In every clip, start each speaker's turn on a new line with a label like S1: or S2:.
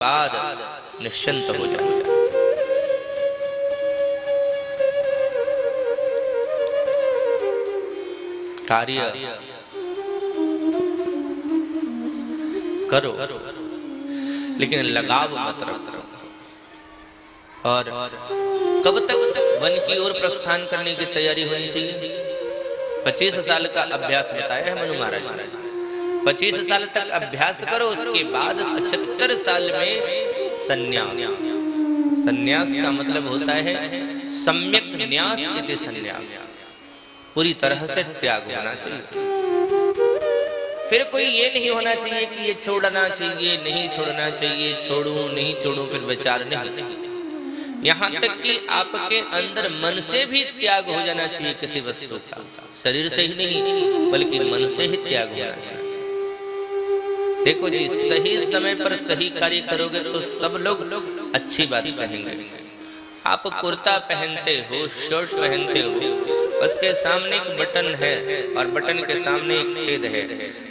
S1: बाद निश्चिंत हो जाओ। कार्य करो लेकिन लगाव मत रखो। और कब तक वन की ओर प्रस्थान करने की तैयारी होनी चाहिए? 25 साल का अभ्यास बताया है मनु महाराज। 25 साल तक अभ्यास करो, उसके बाद 75 साल में संन्यास। संन्यास का मतलब होता है सम्यक न्यास इति संन्यास, पूरी तरह से त्याग होना चाहिए। फिर कोई ये नहीं होना चाहिए कि ये छोड़ना चाहिए, नहीं छोड़ना चाहिए, छोड़ूं नहीं छोड़ूं, फिर विचार नहीं। यहाँ तक कि आपके अंदर मन से भी त्याग हो जाना चाहिए किसी वस्तु का। शरीर से ही नहीं बल्कि मन से ही त्याग होना चाहिए। देखो जी, सही समय पर सही कार्य करोगे तो सब लोग अच्छी बात कहेंगे। आप कुर्ता पहनते हो, शर्ट पहनते हो, उसके सामने एक बटन है और बटन के सामने एक छेद है।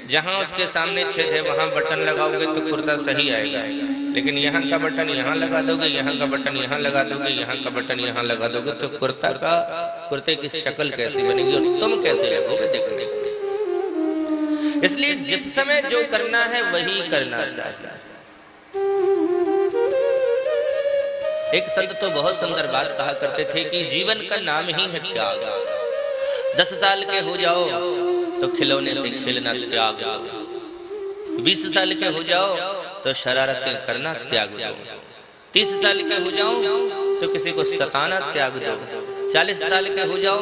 S1: जहां उसके सामने छेद है वहां बटन लगाओगे तो कुर्ता सही आएगा। लेकिन यहाँ का बटन यहाँ लगा दोगे, यहाँ का बटन यहाँ लगा दोगे, यहाँ का बटन यहाँ लगा दोगे तो कुर्ते की शक्ल कैसी बनेगी और तुम कैसे लगोगे? देखो, इसलिए जिस समय जो करना है वही करना चाहिए। एक संत तो बहुत सुंदर बात कहा करते थे कि जीवन का नाम ही है त्याग। 10 साल के हो जाओ तो खिलौने से खेलना त्याग दो, 20 साल के हो जाओ तो शरारतें करना त्याग दो, 30 साल के हो जाओ तो किसी को सताना त्याग दो, 40 साल के हो जाओ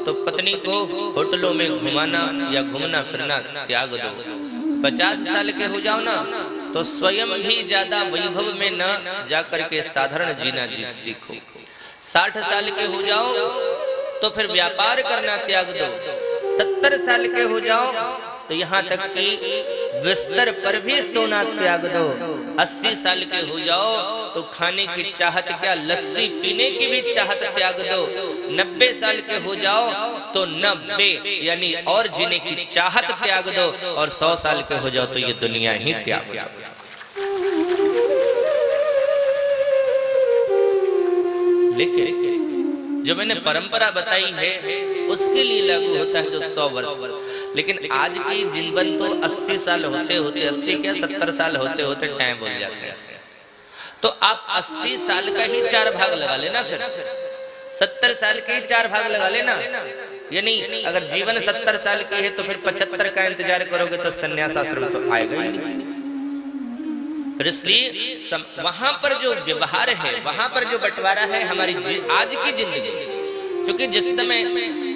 S1: तो पत्नी को होटलों में घुमाना या घूमना फिरना त्याग दो, 50 साल के हो जाओ ना तो स्वयं भी ज्यादा वैभव में न जाकर के साधारण जीना सीखो, 60 साल के हो जाओ तो फिर व्यापार करना त्याग दो, 70 साल के हो जाओ तो यहाँ तक कि बिस्तर पर भी सोना त्याग दो, 80 साल के हो जाओ तो खाने की चाहत क्या, लस्सी पीने की भी चाहत त्याग दो, 90 साल के हो जाओ तो 90 यानी और जीने की चाहत त्याग दो, और 100 साल के हो जाओ तो ये दुनिया ही त्याग दो। लेकिन जो मैंने परंपरा बताई है उसके लिए लागू होता है जो 100 वर्ष। लेकिन आज की जीवन तो 80 साल होते होते, 80 क्या 70 साल होते होते टाइम बोल जाते हैं। तो आप 80 साल का ही 4 भाग लगा लेना, फिर 70 साल के ही 4 भाग लगा लेना। यानी अगर जीवन 70 साल की है तो फिर 75 का इंतजार करोगे तो संन्यासाश्रम तो आएगा ही नहीं। इसलिए वहां पर जो व्यवहार है, वहां पर जो बंटवारा है हमारी आज की जिंदगी, क्योंकि जिस समय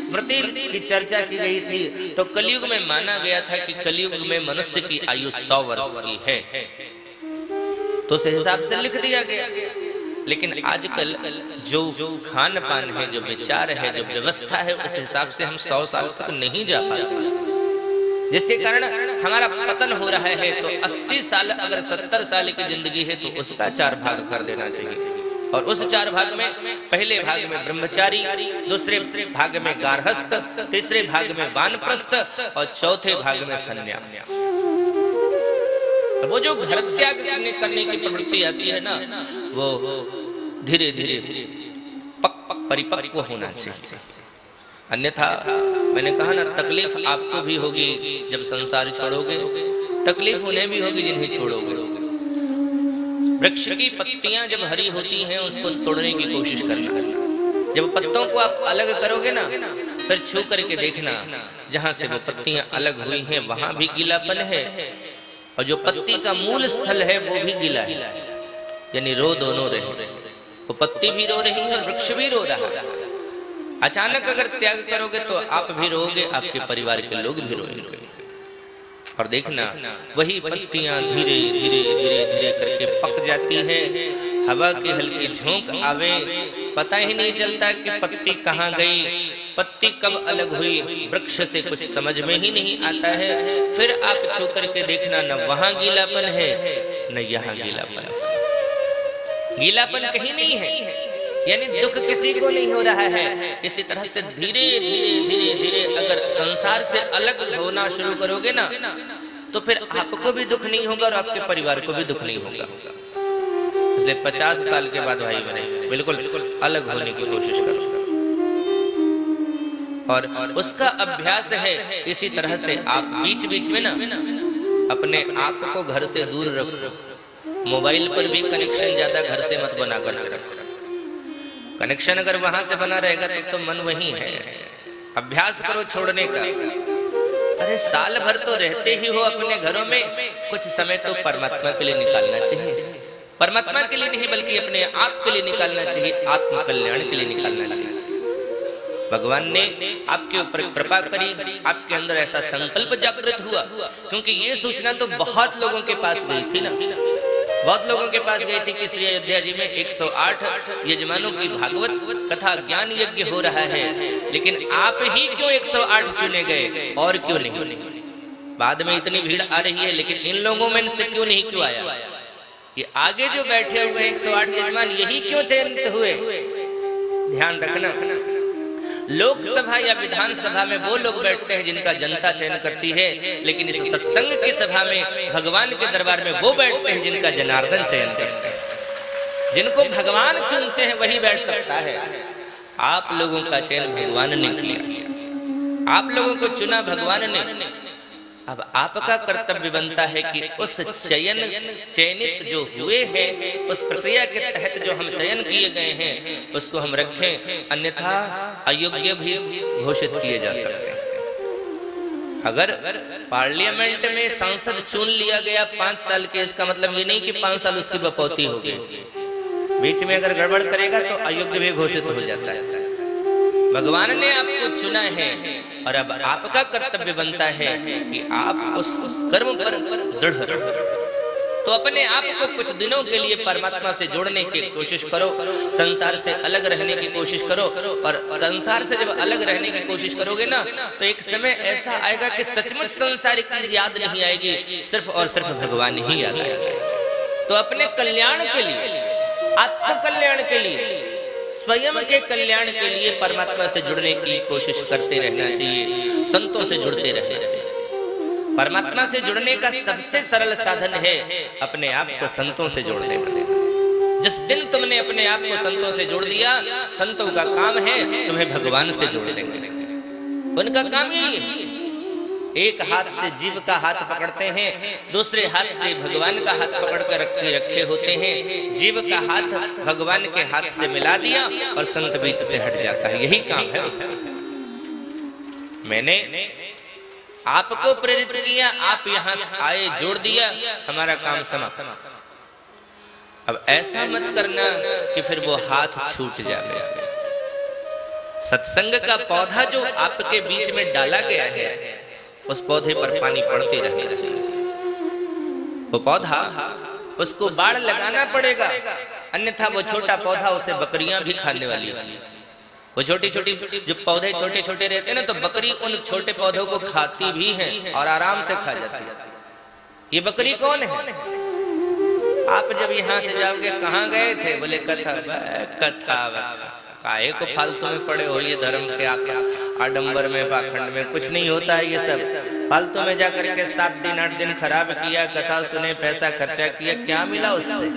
S1: स्मृति की चर्चा की गई थी तो कलयुग में माना गया था कि कलयुग में मनुष्य की आयु 100 वर्ष की है, तो उस हिसाब से लिख दिया गया। लेकिन आजकल जो खान पान है, जो विचार है, जो व्यवस्था है, उस हिसाब से हम 100 साल तक नहीं जा पाते, जिसके कारण हमारा पतन हो रहा है। तो 80 साल अगर 70 साल की जिंदगी है तो उसका 4 भाग कर देना चाहिए, और उस 4 भाग में पहले भाग में ब्रह्मचारी, दूसरे भाग में गार्हस्थ, तीसरे भाग में वानप्रस्थ और चौथे भाग में संन्यास। वो जो घर त्याग करने की प्रवृत्ति आती है ना, वो धीरे धीरे परिपक्व होना चाहिए। अन्यथा मैंने कहा ना, तकलीफ आपको भी होगी जब संसार छोड़ोगे, तकलीफ उन्हें भी होगी जिन्हें छोड़ोगे। वृक्ष की पत्तियां जब हरी होती हैं उसको तोड़ने की कोशिश करना, जब पत्तों को आप अलग करोगे ना फिर छू करके देखना, जहां से वो पत्तियां अलग हुई हैं वहां भी गीलापन है, और जो पत्ती का मूल स्थल है वो भी गीला है। यानी रो दोनों रहे, वो पत्ती भी रो रही है और वृक्ष भी रो रहा है। अचानक अगर त्याग करोगे तो आप भी रोगे, आपके परिवार के लोग भी रोएंगे। और देखना वही पत्तियां धीरे धीरे धीरे धीरे करके पक जाती है, हवा की हल्की झोंक आवे, पता ही नहीं चलता कि पत्ती कहाँ गई, पत्ती कब अलग हुई, वृक्ष से कुछ समझ में ही नहीं आता है। फिर आप छू करके देखना, न वहां गीलापन है न यहाँ गीलापन है, गीलापन कहीं नहीं है, यानी दुख किसी को नहीं हो रहा है। इसी तरह से धीरे धीरे धीरे धीरे अगर संसार से अलग होना शुरू करोगे ना तो फिर आपको भी दुख नहीं होगा और आपके परिवार को भी दुख नहीं होगा। इसलिए 50 साल के बाद भाई मेरे बिल्कुल अलग होने की कोशिश करो। और उसका अभ्यास है इसी तरह से आप बीच बीच में ना अपने आप को घर से दूर रखो। मोबाइल पर भी कनेक्शन ज्यादा घर से मत बना रखो। कनेक्शन अगर वहां से बना रहेगा तो मन वही है। अभ्यास करो छोड़ने का। अरे साल भर तो रहते ही हो अपने घरों में, कुछ समय तो परमात्मा के लिए निकालना चाहिए। परमात्मा के लिए नहीं बल्कि अपने आप के लिए निकालना चाहिए, आत्म कल्याण के लिए निकालना चाहिए। भगवान ने आपके ऊपर कृपा करी, आपके अंदर ऐसा संकल्प जागृत हुआ, क्योंकि ये सूचना तो बहुत लोगों के पास गई थी ना, बहुत लोगों के पास गई थी कि श्री अयोध्या जी में 108 यजमानों की भागवत कथा ज्ञान यज्ञ हो रहा है, लेकिन आप ही क्यों 108 चुने गए और क्यों नहीं? बाद में इतनी भीड़ आ रही है, लेकिन इन लोगों में से क्यों नहीं क्यों आया? ये आगे जो बैठे हुए 108 यजमान यही क्यों चयनित हुए? ध्यान रखना, लोकसभा या विधानसभा में वो लोग बैठते हैं जिनका जनता चयन करती है, लेकिन इस सत्संग की सभा में भगवान के दरबार में वो बैठते हैं जिनका जनार्दन चयन करते हैं। जिनको भगवान चुनते हैं वही बैठ सकता है। आप लोगों का चयन भगवान ने किया, आप लोगों को चुना भगवान ने। अब आपका कर्तव्य बनता है कि उस चयनित जो हुए हैं, उस प्रक्रिया के तहत जो हम चयन किए गए हैं उसको हम रखें, अन्यथा अयोग्य भी घोषित किए जा सकते हैं। अगर पार्लियामेंट में सांसद चुन लिया गया 5 साल के, इसका मतलब ये नहीं कि 5 साल उसकी बपौती हो गई। बीच में अगर गड़बड़ करेगा तो अयोग्य भी घोषित हो जाता है। भगवान ने आपको चुना है और अब आपका कर्तव्य बनता है कि आप उस कर्म पर दृढ़ रहो। तो अपने आप को कुछ दिनों के लिए परमात्मा से जोड़ने की कोशिश करो, संसार से अलग रहने की कोशिश करो। और संसार से जब अलग रहने की कोशिश करोगे ना, तो एक समय ऐसा आएगा कि सचमुच संसार की याद नहीं आएगी, सिर्फ और सिर्फ भगवान ही याद आएगा। तो अपने कल्याण के लिए, आत्म कल्याण के लिए, स्वयं के कल्याण के लिए परमात्मा से जुड़ने की कोशिश करते रहना चाहिए, संतों से जुड़ते रहना चाहिए। परमात्मा से जुड़ने का सबसे सरल साधन है अपने आप को संतों से जोड़ देना। जिस दिन तुमने अपने आप को संतों से जोड़ दिया, संतों का काम है तुम्हें भगवान से जोड़ देंगे। उनका काम यही है, एक हाथ से जीव का हाथ पकड़ते हैं, दूसरे हाथ से भगवान का हाथ पकड़ कर रखे होते हैं। जीव का हाथ भगवान के हाथ से मिला दिया और संत बीच से हट जाता है, यही काम है उसका। मैंने आपको प्रेरित किया, आप यहां आए, जोड़ दिया, हमारा काम समाप्त। अब ऐसा मत करना कि फिर वो हाथ छूट जाए। सत्संग का पौधा जो आपके बीच में डाला गया है, उस पौधे पर पानी पड़ते रहना चाहिए। वो पौधा, उसको बाड़ लगाना पड़ेगा, अन्यथा वो छोटा पौधा उसे बकरियां भी खाने वाली है। वो छोटी छोटी जो पौधे छोटे छोटे रहते हैं ना, तो बकरी उन छोटे पौधों को खाती भी है और आराम से खा जाती है। ये बकरी कौन है? आप जब यहाँ से जाओगे, कहाँ गए थे? बोले कथा। काहे को फालतू में पड़े हो ये धर्म के आडंबर में, पाखंड में? कुछ नहीं होता है ये सब। फालतू में जाकर के 7 दिन 8 दिन खराब किया, कथा सुने, पैसा खर्चा किया, क्या मिला उससे?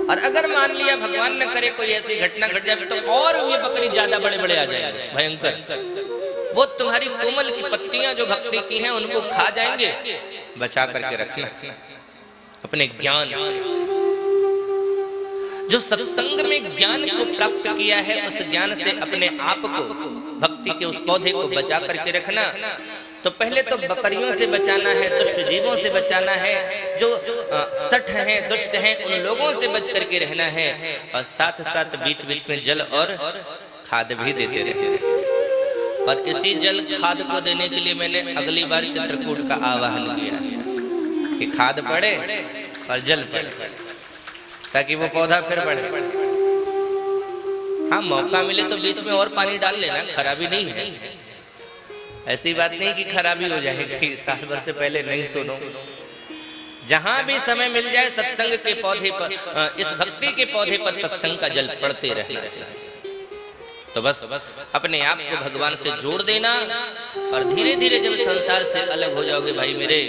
S1: और अगर मान लिया भगवान न करे कोई ऐसी घटना घट जाए, तो और ये बकरी ज्यादा बड़े बड़े आ जाएंगे, भयंकर। वो तुम्हारी कोमल की पत्तियां जो भक्ति की हैं उनको खा जाएंगे। बचा करके रखना अपने ज्ञान, जो सत्संग में ज्ञान को प्राप्त किया है, उस ज्ञान से अपने आप को, भक्ति के उस पौधे को बचा करके रखना। तो पहले तो बकरियों से बचाना है, दुष्ट जीवों से बचाना है, जो सठ हैं, दुष्ट हैं, उन लोगों से बच करके रहना है। और साथ साथ बीच बीच में जल और खाद भी देते रहे। और इसी जल खाद को देने के लिए मैंने अगली बार चित्रकूट का आवाहन किया कि खाद पड़े और जल पड़े, ताकि वो पौधा फिर बढ़े। हाँ, मौका मिले तो बीच में और पानी डाल लेना, खराबी नहीं है। ऐसी बात नहीं कि खराबी हो जाएगी। साल भर से पहले नहीं सुनो। जहां भी समय मिल जाए सत्संग के पौधे पर, इस भक्ति के पौधे पर सत्संग का जल पड़ते रहना चाहिए। तो बस अपने आप को भगवान से जोड़ देना, और धीरे धीरे जब संसार से अलग हो जाओगे भाई मेरे,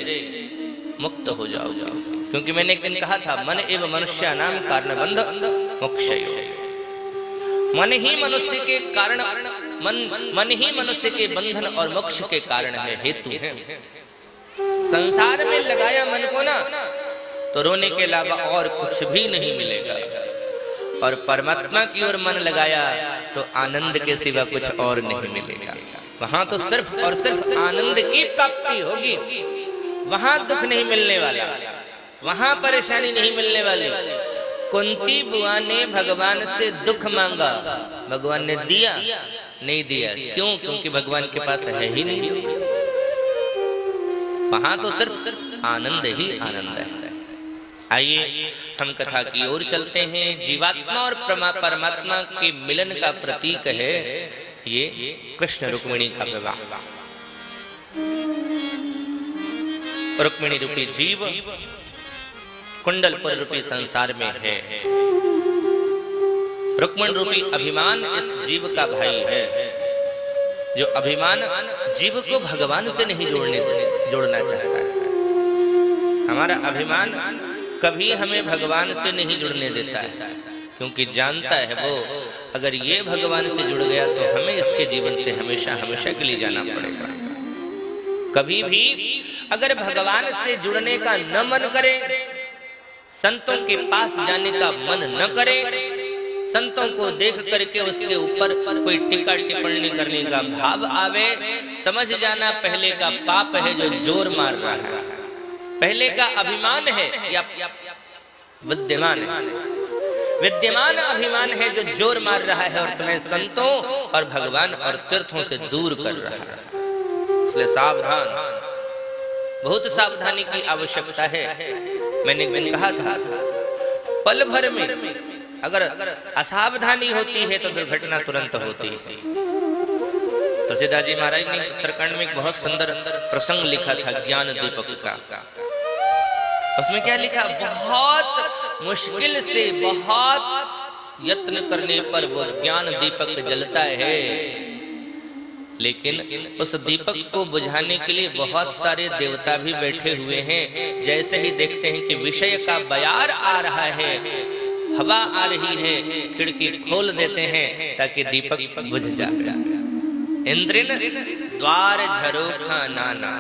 S1: मुक्त हो जाओगे। क्योंकि मैंने एक दिन कहा था, मन एवं मनुष्य नाम कारण बंध मोक्षयो। मन ही मनुष्य के कारण, मन ही मनुष्य के बंधन और मोक्ष के कारण है, हेतु है। संसार में लगाया मन को ना, तो रोने के अलावा और कुछ भी नहीं मिलेगा, और परमात्मा की ओर मन लगाया तो आनंद के सिवा कुछ और नहीं मिलेगा। वहां तो सिर्फ और सिर्फ आनंद की प्राप्ति होगी, वहां दुख नहीं मिलने वाला, वहां परेशानी नहीं मिलने वाली। कुंती बुआ ने भगवान से दुख मांगा, भगवान ने दिया नहीं दिया, क्यों? क्योंकि भगवान के पास है ही नहीं। वहां तो सिर्फ आनंद ही आनंद है। आइए हम कथा की ओर चलते हैं। जीवात्मा और परमात्मा के मिलन का प्रतीक है ये कृष्ण रुक्मिणी का विवाह। रुक्मिणी रूपी जीव कुंडलपुर रूपी संसार में है। रुक्मिणी रूपी अभिमान इस जीव का भाई है, जो अभिमान जीव को भगवान से नहीं जोड़ना चाहता है। हमारा अभिमान कभी हमें भगवान से नहीं जुड़ने देता है, क्योंकि जानता है वो अगर ये भगवान से जुड़ गया तो हमें इसके जीवन से हमेशा हमेशा के लिए जाना पड़ेगा। कभी भी अगर भगवान से जुड़ने का न मन करे, संतों के पास जाने का मन न करे, संतों को देख करके उसके ऊपर कोई टीका टिप्पणी करने का भाव आवे, समझ जाना पहले का पाप है जो जोर मार रहा है, पहले का अभिमान है या विद्यमान है। विद्यमान अभिमान है जो जोर मार रहा है और तुम्हें संतों और भगवान और तीर्थों से दूर कर रहा है। इसलिए सावधान, बहुत सावधानी की आवश्यकता है। मैंने एक दिन कहा था, पल भर में अगर असावधानी होती है तो दुर्घटना तुरंत होती है। तुलसीदास जी महाराज ने उत्तरकांड में एक बहुत सुंदर प्रसंग लिखा था ज्ञान दीपक का। उसमें क्या लिखा? बहुत मुश्किल से, बहुत यत्न करने पर वो ज्ञान दीपक जलता है, लेकिन उस दीपक को बुझाने के लिए बहुत सारे देवता भी बैठे हुए हैं। जैसे ही देखते हैं कि विषय का बयार आ रहा है, हवा आ रही है, खिड़की खोल देते हैं ताकि दीपक बुझ जाए। इंद्रिन द्वार झरोखा नाना,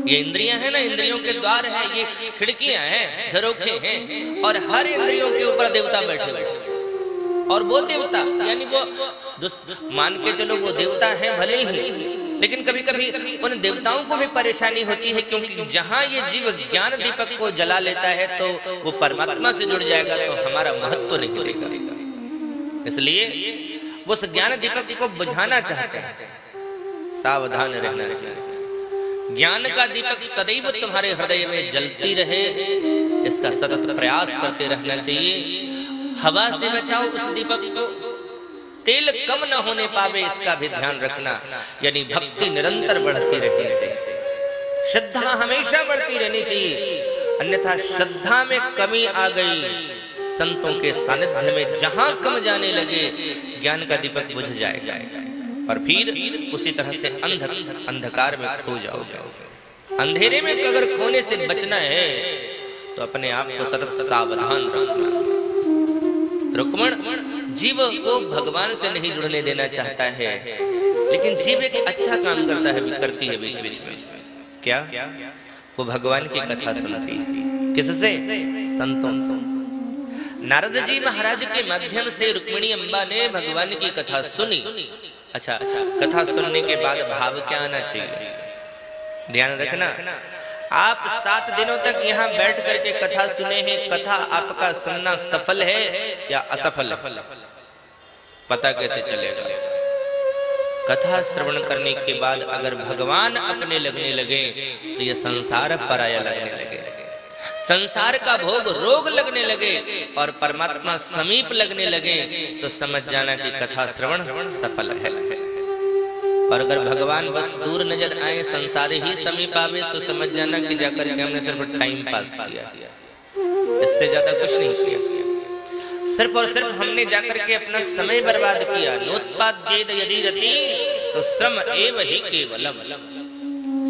S1: ये इंद्रियां हैं ना, इंद्रियों के द्वार है, ये खिड़कियां हैं, झरोखे हैं, और हर इंद्रियों के ऊपर देवता बैठे हुए। और वो देवता यानी वो मान के चलो वो देवता है भले ही, लेकिन कभी कभी उन देवताओं को भी परेशानी होती है, क्योंकि जहां ये जीव ज्ञान दीपक को जला लेता है तो वो परमात्मा से जुड़ जाएगा, तो हमारा महत्व नहीं रहेगा। इसलिए वो उस ज्ञान दीपक को बुझाना चाहते हैं। सावधान रहना चाहिए। ज्ञान का दीपक सदैव तुम्हारे हृदय में जलती रहे, इसका सतत प्रयास करते रहना चाहिए। हवा से बचाओ उस दीपक को, तेल कम न होने पावे इसका भी ध्यान रखना। यानी भक्ति निरंतर बढ़ती रहनी चाहिए, श्रद्धा हमेशा बढ़ती रहनी चाहिए, अन्यथा श्रद्धा में कमी आ गई, संतों के सानिध्य में जहां कम जाने लगे, ज्ञान का दीपक बुझ जाएगा और फिर उसी तरह से अंधकार में खो जाओगे। अंधेरे में अगर खोने से बचना है तो अपने आप को सतत सावधान रखना। रुक्मिणी जीव को भगवान से नहीं जुड़ने देना चाहता है, लेकिन जीव एक अच्छा काम करता है, करती है बीच बीच में। क्या? वो भगवान की कथा सुनती है। किससे? संतों से। नारद जी महाराज के माध्यम से रुक्मिणी अम्बा ने भगवान की कथा सुनी। अच्छा, कथा सुनने के बाद भाव क्या आना चाहिए? ध्यान रखना, आप 7 दिनों तक यहाँ बैठ करके कथा सुने हैं, कथा आपका सुनना सफल है या असफल है, पता कैसे चलेगा? कथा श्रवण करने के बाद अगर भगवान अपने लगने लगे तो ये संसार पराया लगने लगे, संसार का भोग रोग लगने लगे और परमात्मा समीप लगने लगे, तो समझ जाना कि कथा श्रवण सफल है। और अगर भगवान बस दूर नजर आए, संसार ही समीप आवे, तो समझ जाना कि जाकर के हमने सिर्फ टाइम पास किया, इससे ज्यादा कुछ नहीं किया। सिर्फ और सिर्फ हमने जाकर के अपना समय बर्बाद किया। नोत्पाद्येद यदि रति तो श्रम एव ही केवलम,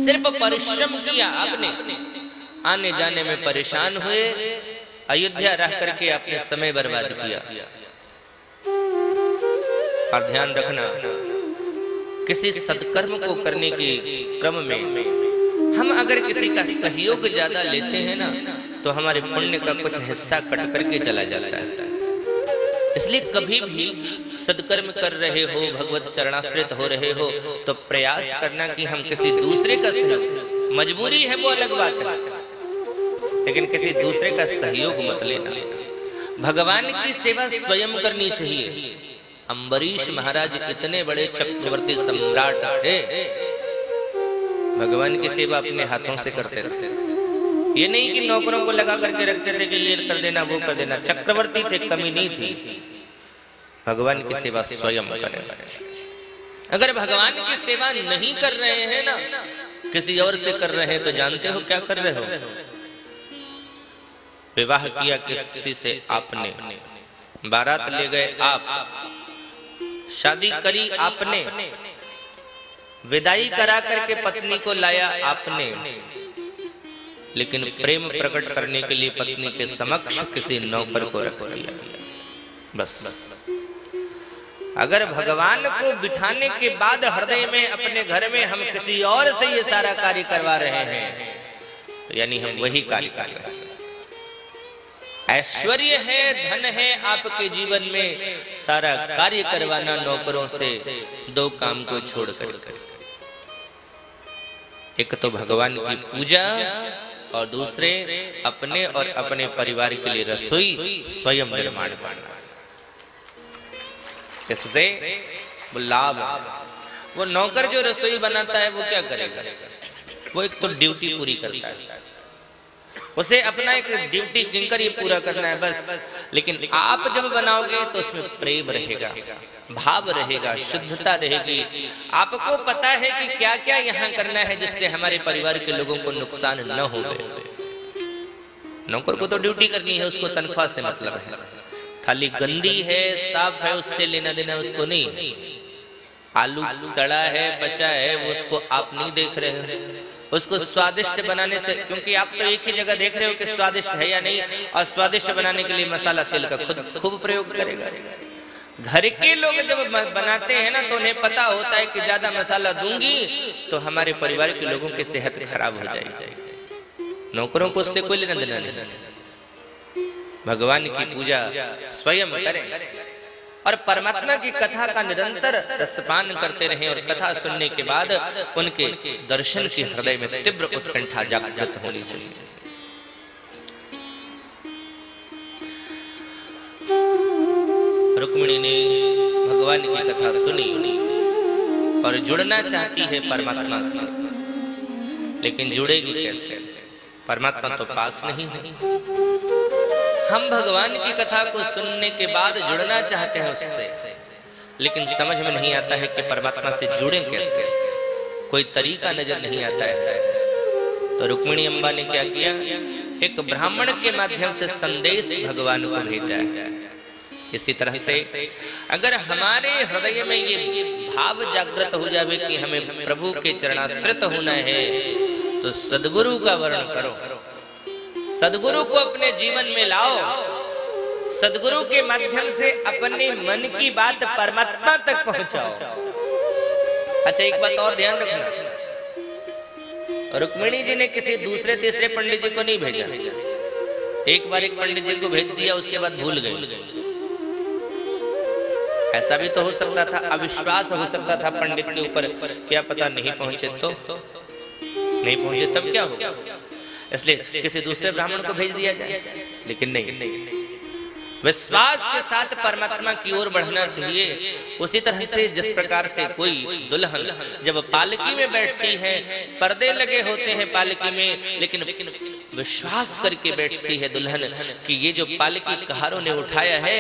S1: सिर्फ परिश्रम किया आपने, आने जाने में परेशान हुए, अयोध्या रह करके अपने समय बर्बाद किया। और ध्यान रखना, किसी सत्कर्म को करने के क्रम में हम अगर किसी का सहयोग ज्यादा लेते हैं ना, तो हमारे पुण्य का कुछ हिस्सा कट करके चला जाता है। इसलिए कभी भी सत्कर्म कर रहे हो, भगवत चरणाश्रित हो रहे हो, तो प्रयास करना कि हम किसी दूसरे का सहयोग, मजबूरी है वो अलग बात है, लेकिन किसी दूसरे का सहयोग मत लेना। भगवान की सेवा स्वयं करनी चाहिए। अम्बरीश महाराज इतने बड़े चक्रवर्ती सम्राट थे, भगवान की सेवा अपने हाथों से करते थे। ये नहीं कि नौकरों को लगा करके रखते थे कि ये कर देना वो कर देना। चक्रवर्ती थे, कमी नहीं थी। भगवान की सेवा स्वयं करें। अगर भगवान की सेवा नहीं कर रहे हैं ना, किसी और से कर रहे हैं, तो जानते हो क्या कर रहे हो? विवाह किया किसी से आपने, बारात ले गए आप, शादी करी आपने, विदाई करा करके पत्नी को लाया आपने, लेकिन प्रेम प्रकट करने के लिए पत्नी के समक्ष किसी नौकर को रख दिया। बस अगर भगवान को बिठाने के बाद हृदय में, अपने घर में हम किसी और से ये सारा कार्य करवा रहे हैं, तो यानी हम वही कार्य कर रहे हैं। ऐश्वर्य है, धन है आपके जीवन में, सारा कार्य करवाना नौकरों से, दो काम को छोड़कर। एक तो भगवान की पूजा, और दूसरे अपने और अपने परिवार के लिए रसोई स्वयं निर्माण करना। इससे वो लाभ, वो नौकर जो रसोई बनाता है वो क्या करेगा? वो एक तो ड्यूटी पूरी करता है, उसे अपना एक ड्यूटी किंकर ये पूरा करना है बस। लेकिन आप जब बनाओगे तो उसमें प्रेम रहेगा, भाव रहेगा, शुद्धता रहेगी। आपको पता है कि क्या क्या यहाँ करना है जिससे हमारे परिवार के लोगों को नुकसान न हो। नौकर को तो ड्यूटी करनी है, उसको तनख्वाह से मतलब है। थाली गंदी है, साफ है, उससे लेना देना उसको नहीं है। आलू सड़ा है, बचा है, वो उसको आप नहीं देख रहे हैं। उसको स्वादिष्ट बनाने से, क्योंकि आप तो एक ही जगह देख रहे हो कि स्वादिष्ट है या नहीं, और स्वादिष्ट बनाने के लिए मसाला तेल का खुद खूब प्रयोग करेगा। घर के लोग जब बनाते हैं ना, तो उन्हें पता होता है कि ज्यादा मसाला दूंगी तो हमारे परिवार के लोगों की सेहत खराब हो जाएगी। नौकरों को उससे कोई लेना देना नहीं। भगवान की पूजा स्वयं करें और परमात्मा की कथा का निरंतर रसपान करते रहें, और कथा सुनने के बाद उनके दर्शन की हृदय में तीव्र उत्कंठा जागृत होनी चाहिए। रुक्मिणी ने भगवान की कथा सुनी और जुड़ना चाहती है परमात्मा से, लेकिन जुड़ेगी कैसे? परमात्मा तो पास नहीं है। हम भगवान की कथा को सुनने के बाद जुड़ना चाहते हैं उससे, लेकिन समझ में नहीं आता है कि परमात्मा से जुड़ें कैसे। कोई तरीका नजर नहीं आता है। तो रुक्मिणी अम्बा ने क्या किया? एक ब्राह्मण के माध्यम से संदेश भगवान को भेजा है। इसी तरह से अगर हमारे हृदय में ये भाव जागृत हो जाए कि हमें प्रभु के चरणाश्रित होना है, तो सद्गुरु का वर्ण करो, सद्गुरु को अपने जीवन में लाओ, सद्गुरु के माध्यम से अपने मन की बात परमात्मा तक पहुंचाओ। अच्छा, एक बात और ध्यान रखना, रुक्मिणी जी ने किसी दूसरे तीसरे पंडित जी को नहीं भेजा। एक बार एक पंडित जी को भेज दिया, उसके बाद भूल गए। ऐसा भी तो हो सकता था, अविश्वास हो सकता था पंडित के ऊपर, क्या पता नहीं पहुंचे तो नहीं पहुंचे तब क्या होगा। इसलिए किसी दूसरे ब्राह्मण को भेज दिया जाए, लेकिन नहीं, विश्वास के साथ परमात्मा की ओर बढ़ना चाहिए। उसी तरह से जिस प्रकार से कोई दुल्हन जब पालकी में बैठती है, पर्दे लगे होते हैं पालकी में, लेकिन विश्वास करके बैठती है दुल्हन कि ये जो पालकी कहारों ने उठाया है